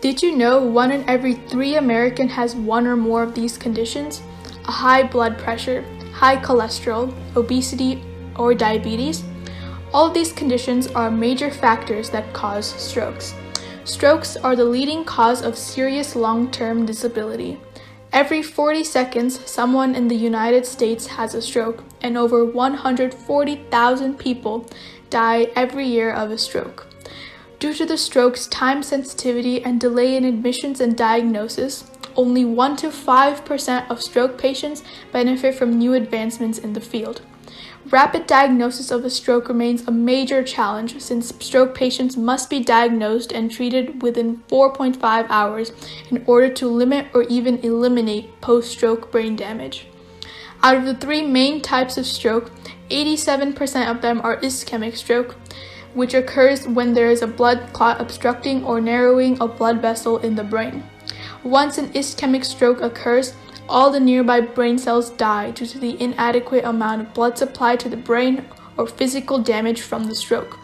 Did you know 1 in every 3 Americans has one or more of these conditions? A high blood pressure, high cholesterol, obesity, or diabetes? All of these conditions are major factors that cause strokes. Strokes are the leading cause of serious long-term disability. Every 40 seconds, someone in the United States has a stroke, and over 140,000 people die every year of a stroke. Due to the stroke's time sensitivity and delay in admissions and diagnosis, only 1 to 5% of stroke patients benefit from new advancements in the field. Rapid diagnosis of a stroke remains a major challenge since stroke patients must be diagnosed and treated within 4.5 hours in order to limit or even eliminate post-stroke brain damage. Out of the 3 main types of stroke, 87% of them are ischemic stroke, which occurs when there is a blood clot obstructing or narrowing a blood vessel in the brain. Once an ischemic stroke occurs, all the nearby brain cells die due to the inadequate amount of blood supply to the brain or physical damage from the stroke.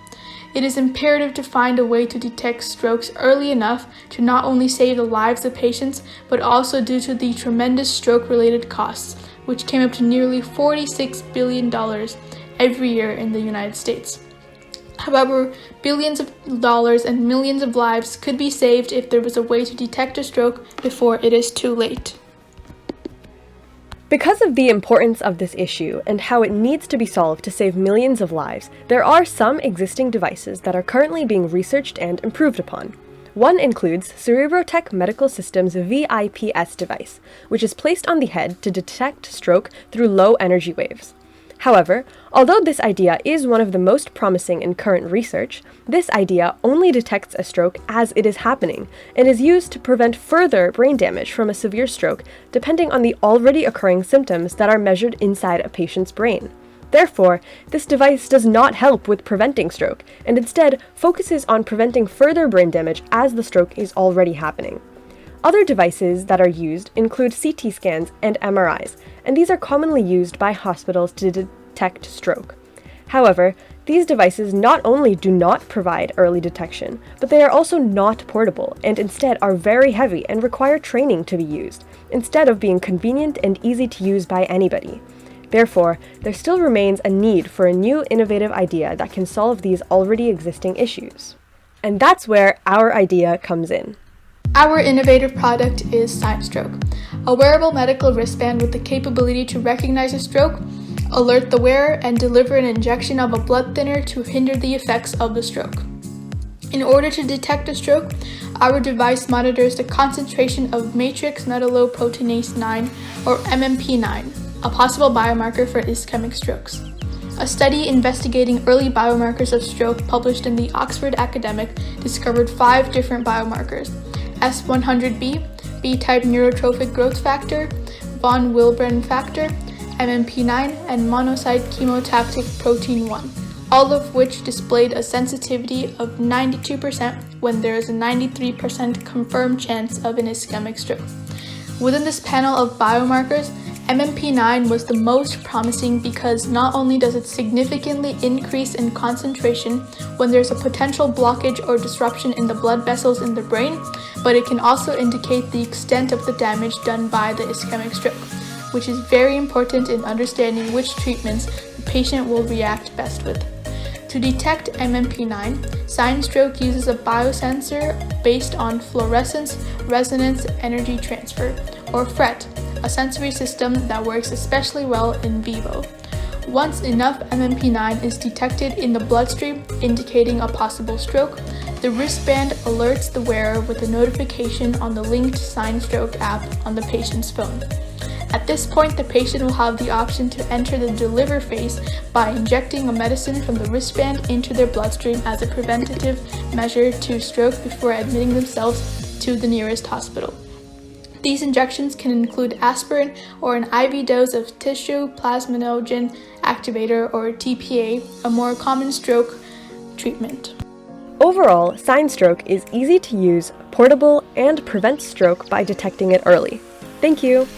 It is imperative to find a way to detect strokes early enough to not only save the lives of patients, but also due to the tremendous stroke-related costs, which came up to nearly $46 billion every year in the United States. However, billions of dollars and millions of lives could be saved if there was a way to detect a stroke before it is too late. Because of the importance of this issue and how it needs to be solved to save millions of lives, there are some existing devices that are currently being researched and improved upon. One includes Cerebrotech Medical Systems' VIPS device, which is placed on the head to detect stroke through low energy waves. However, although this idea is one of the most promising in current research, this idea only detects a stroke as it is happening and is used to prevent further brain damage from a severe stroke depending on the already occurring symptoms that are measured inside a patient's brain. Therefore, this device does not help with preventing stroke and instead focuses on preventing further brain damage as the stroke is already happening. Other devices that are used include CT scans and MRIs, and these are commonly used by hospitals to detect stroke. However, these devices not only do not provide early detection, but they are also not portable and instead are very heavy and require training to be used, instead of being convenient and easy to use by anybody. Therefore, there still remains a need for a new innovative idea that can solve these already existing issues. And that's where our idea comes in. Our innovative product is Signstroke, a wearable medical wristband with the capability to recognize a stroke, alert the wearer, and deliver an injection of a blood thinner to hinder the effects of the stroke. In order to detect a stroke, our device monitors the concentration of matrix metalloproteinase 9, or MMP9, a possible biomarker for ischemic strokes. A study investigating early biomarkers of stroke published in the Oxford Academic discovered 5 different biomarkers: S100B, B-type neurotrophic growth factor, von Willebrand factor, MMP9, and monocyte chemotactic protein 1, all of which displayed a sensitivity of 92% when there is a 93% confirmed chance of an ischemic stroke. Within this panel of biomarkers, MMP9 was the most promising because not only does it significantly increase in concentration when there's a potential blockage or disruption in the blood vessels in the brain, but it can also indicate the extent of the damage done by the ischemic stroke, which is very important in understanding which treatments the patient will react best with. To detect MMP9, Signstroke uses a biosensor based on fluorescence resonance energy transfer, or FRET, a sensory system that works especially well in vivo. Once enough MMP9 is detected in the bloodstream, indicating a possible stroke, the wristband alerts the wearer with a notification on the linked Signstroke app on the patient's phone. At this point, the patient will have the option to enter the deliver phase by injecting a medicine from the wristband into their bloodstream as a preventative measure to stroke before admitting themselves to the nearest hospital. These injections can include aspirin or an IV dose of tissue plasminogen activator, or TPA, a more common stroke treatment. Overall, Signstroke is easy to use, portable, and prevents stroke by detecting it early. Thank you!